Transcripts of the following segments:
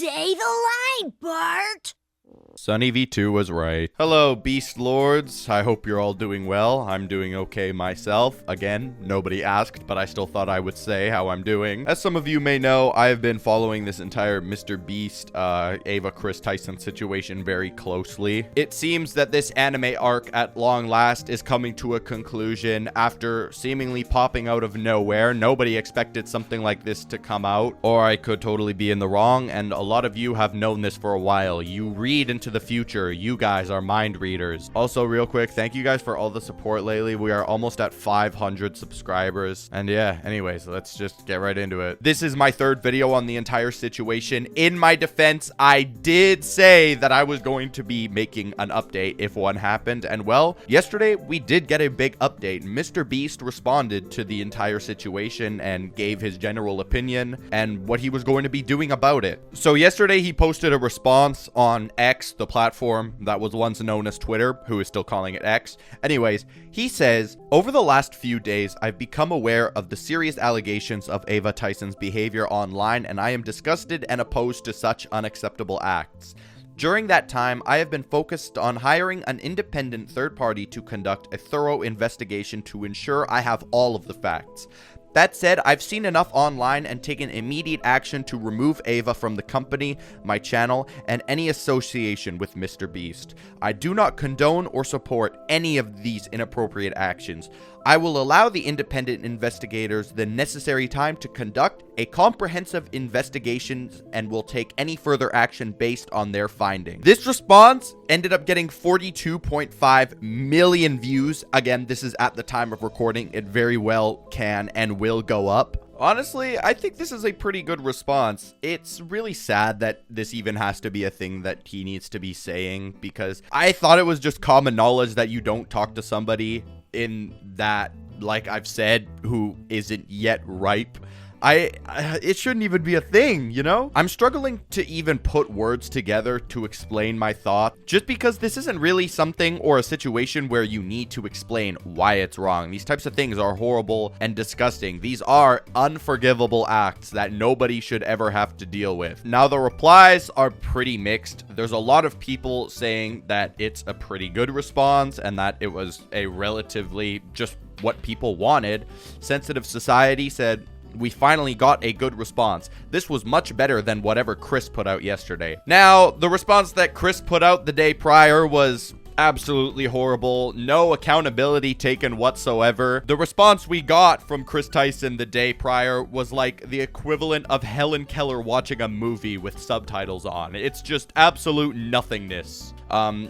Say the line, Bart! Sunny V2 was right. Hello, Beast Lords. I hope you're all doing well. I'm doing okay myself. Again, nobody asked, but I still thought I would say how I'm doing. As some of you may know, I have been following this entire MrBeast, Ava Kris Tyson situation very closely. It seems that this anime arc at long last is coming to a conclusion after seemingly popping out of nowhere. Nobody expected something like this to come out, or I could totally be in the wrong, and a lot of you have known this for a while. You read into the future. You guys are mind readers. Also, real quick, thank you guys for all the support lately. We are almost at 500 subscribers. And yeah, anyways, let's just get right into it. This is my third video on the entire situation. In my defense, I did say that I was going to be making an update if one happened. And well, yesterday we did get a big update. MrBeast responded to the entire situation and gave his general opinion and what he was going to be doing about it. So yesterday he posted a response on X, the platform that was once known as Twitter, who is still calling it X. Anyways, he says, over the last few days, I've become aware of the serious allegations of Ava Tyson's behavior online, and I am disgusted and opposed to such unacceptable acts. During that time, I have been focused on hiring an independent third party to conduct a thorough investigation to ensure I have all of the facts. That said, I've seen enough online and taken immediate action to remove Ava from the company, my channel, and any association with MrBeast. I do not condone or support any of these inappropriate actions. I will allow the independent investigators the necessary time to conduct a comprehensive investigation and will take any further action based on their findings. This response ended up getting 42.5 million views. Again, this is at the time of recording. It very well can and will go up. Honestly, I think this is a pretty good response. It's really sad that this even has to be a thing that he needs to be saying, because I thought it was just common knowledge that you don't talk to somebody in that, like I've said, who isn't yet ripe. It shouldn't even be a thing, you know? I'm struggling to even put words together to explain my thought, just because this isn't really something or a situation where you need to explain why it's wrong. These types of things are horrible and disgusting. These are unforgivable acts that nobody should ever have to deal with. Now, the replies are pretty mixed. There's a lot of people saying that it's a pretty good response and that it was a relatively just what people wanted. Sensitive Society said, "We finally got a good response. This was much better than whatever Kris put out yesterday." Now, the response that Kris put out the day prior was absolutely horrible. No accountability taken whatsoever. The response we got from Kris Tyson the day prior was like the equivalent of Helen Keller watching a movie with subtitles on. It's just absolute nothingness.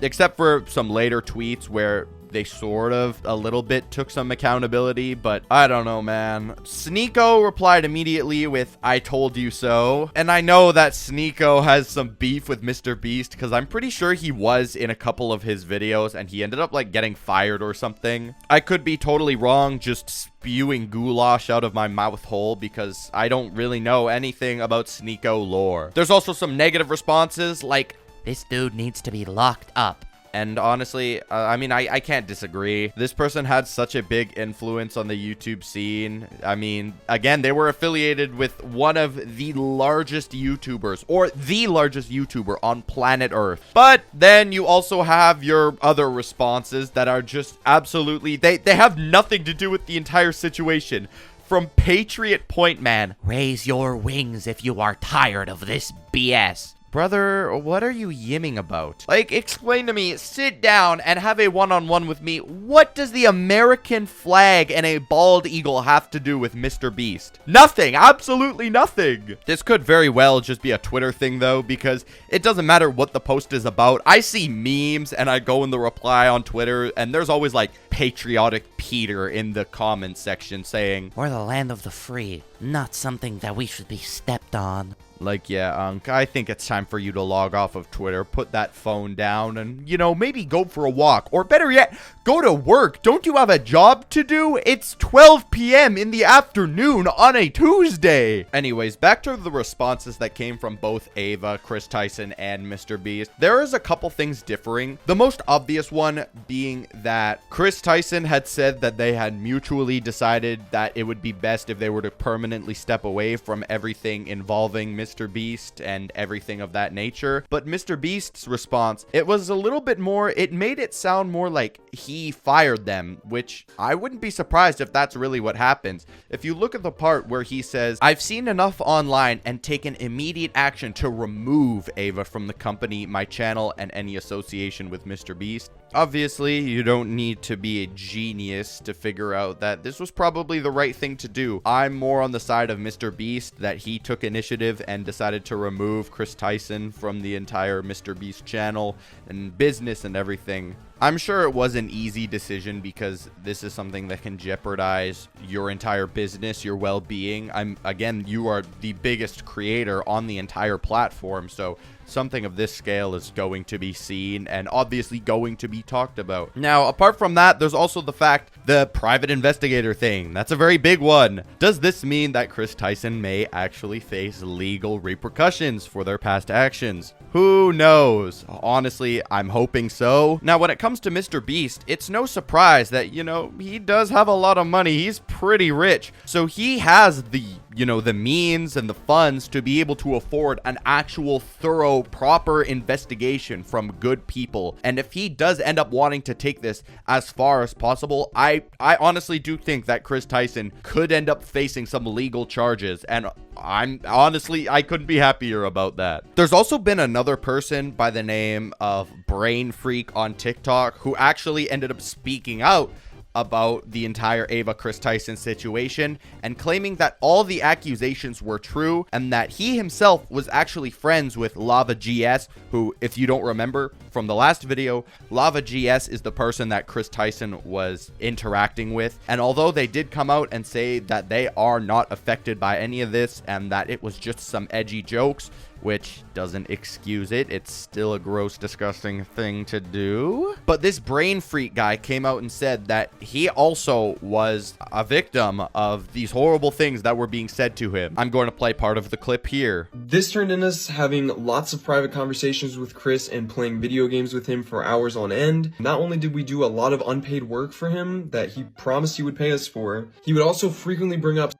Except for some later tweets where they sort of a little bit took some accountability, but I don't know, man. Sneeko replied immediately with, "I told you so." And I know that Sneeko has some beef with MrBeast because I'm pretty sure he was in a couple of his videos and he ended up like getting fired or something. I could be totally wrong, just spewing goulash out of my mouth hole because I don't really know anything about Sneeko lore. There's also some negative responses like, "This dude needs to be locked up." and honestly, I mean, I can't disagree. This person had such a big influence on the YouTube scene. I mean, again, they were affiliated with one of the largest YouTubers, or the largest YouTuber on planet Earth. But then you also have your other responses that are just absolutely, they have nothing to do with the entire situation. From Patriot Point Man, "Raise your wings if you are tired of this BS." Brother, what are you yimming about? Like, explain to me, sit down and have a one-on-one with me. What does the American flag and a bald eagle have to do with MrBeast? Nothing, absolutely nothing. This could very well just be a Twitter thing though, because it doesn't matter what the post is about. I see memes and I go in the reply on Twitter and there's always like patriotic Peter in the comments section saying, "We're the land of the free, not something that we should be stepped on." Like, yeah, Unc, I think it's time for you to log off of Twitter, put that phone down, and, you know, maybe go for a walk. Or better yet, go to work. Don't you have a job to do? It's 12 p.m. in the afternoon on a Tuesday. Anyways, back to the responses that came from both Ava, Kris Tyson, and MrBeast. There is a couple things differing. The most obvious one being that Kris Tyson had said that they had mutually decided that it would be best if they were to permanently step away from everything involving MrBeast. MrBeast and everything of that nature. But MrBeast's response, it was a little bit more, it made it sound more like he fired them, which I wouldn't be surprised if that's really what happens. If you look at the part where he says, "I've seen enough online and taken immediate action to remove Ava from the company, my channel, and any association with MrBeast." Obviously, you don't need to be a genius to figure out that this was probably the right thing to do. I'm more on the side of MrBeast, that he took initiative and decided to remove Kris Tyson from the entire MrBeast channel and business and everything. I'm sure it was an easy decision because this is something that can jeopardize your entire business, your well-being. Again, you are the biggest creator on the entire platform, so something of this scale is going to be seen and obviously going to be talked about. Now, apart from that, there's also the fact, the private investigator thing. That's a very big one. Does this mean that Kris Tyson may actually face legal repercussions for their past actions? Who knows? Honestly, I'm hoping so. Now, when it comes to MrBeast, it's no surprise that, you know, he does have a lot of money. He's pretty rich. So he has the, you know, the means and the funds to be able to afford an actual thorough, proper investigation from good people. And if he does end up wanting to take this as far as possible, I honestly do think that Kris Tyson could end up facing some legal charges. And I couldn't be happier about that. There's also been another person by the name of Brainfreak on TikTok who actually ended up speaking out about the entire Ava Kris Tyson situation and claiming that all the accusations were true and that he himself was actually friends with Lava GS, who, if you don't remember from the last video, Lava GS is the person that Kris Tyson was interacting with. And although they did come out and say that they are not affected by any of this and that it was just some edgy jokes, which doesn't excuse it, it's still a gross, disgusting thing to do. But this Brainfreak guy came out and said that he also was a victim of these horrible things that were being said to him. I'm going to play part of the clip here. This turned into us having lots of private conversations with Kris and playing video games with him for hours on end. Not only did we do a lot of unpaid work for him that he promised he would pay us for, he would also frequently bring up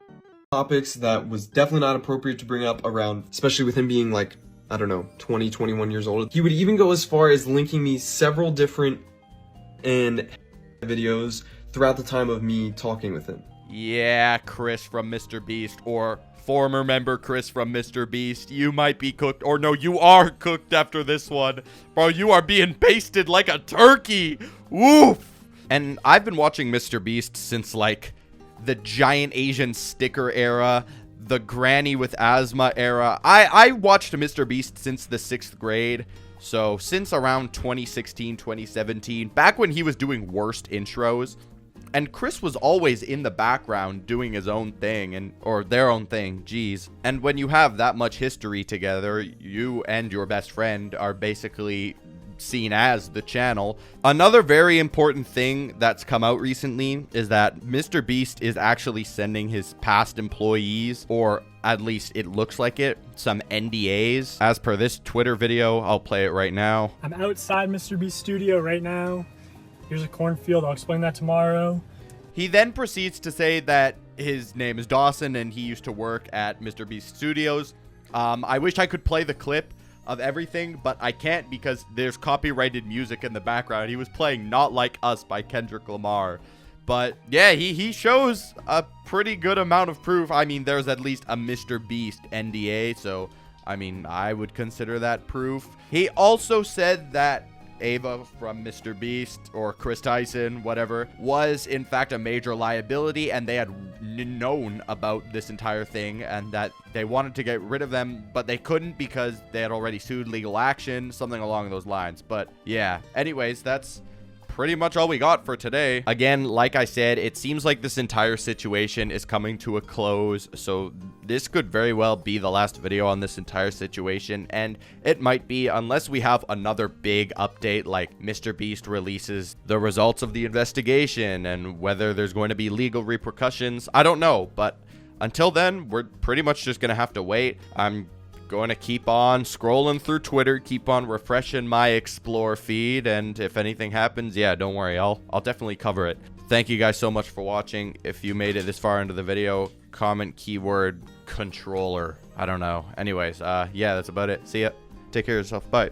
topics that was definitely not appropriate to bring up around, especially with him being like, I don't know, 20, 21 years old. He would even go as far as linking me several different videos throughout the time of me talking with him. Yeah, Kris from MrBeast, or former member Kris from MrBeast, you might be cooked, or no, you are cooked after this one. Bro, you are being basted like a turkey. Woof! And I've been watching MrBeast since like the giant Asian sticker era, the granny with asthma era. I watched MrBeast since the 6th grade. So since around 2016, 2017, back when he was doing worst intros. And Kris was always in the background doing his own thing, or their own thing, geez. And when you have that much history together, you and your best friend are basically seen as the channel. Another very important thing that's come out recently is that MrBeast is actually sending his past employees, or at least it looks like it, some NDAs. As per this Twitter video, I'll play it right now. I'm outside MrBeast studio right now. Here's a cornfield. I'll explain that tomorrow. He then proceeds to say that his name is Dawson and he used to work at MrBeast Studios. I wish I could play the clip of everything, but I can't because there's copyrighted music in the background. He was playing Not Like Us by Kendrick Lamar. But yeah, he shows a pretty good amount of proof. I mean, there's at least a MrBeast NDA, so I mean, I would consider that proof. He also said that Ava from MrBeast, or Kris Tyson, whatever, was in fact a major liability, and they had known about this entire thing, and that they wanted to get rid of them, but they couldn't because they had already sued legal action, something along those lines. But yeah, anyways, that's pretty much all we got for today. Again, like I said, it seems like this entire situation is coming to a close, so this could very well be the last video on this entire situation, and it might be, unless we have another big update like MrBeast releases the results of the investigation and whether there's going to be legal repercussions. I don't know, but until then, we're pretty much just gonna have to wait. I'm going to keep on scrolling through Twitter, keep on refreshing my explore feed, and if anything happens, yeah, don't worry, I'll definitely cover it. Thank you guys so much for watching. If you made it this far into the video, comment keyword controller. I don't know. Anyways, yeah, that's about it. See ya. Take care of yourself. Bye.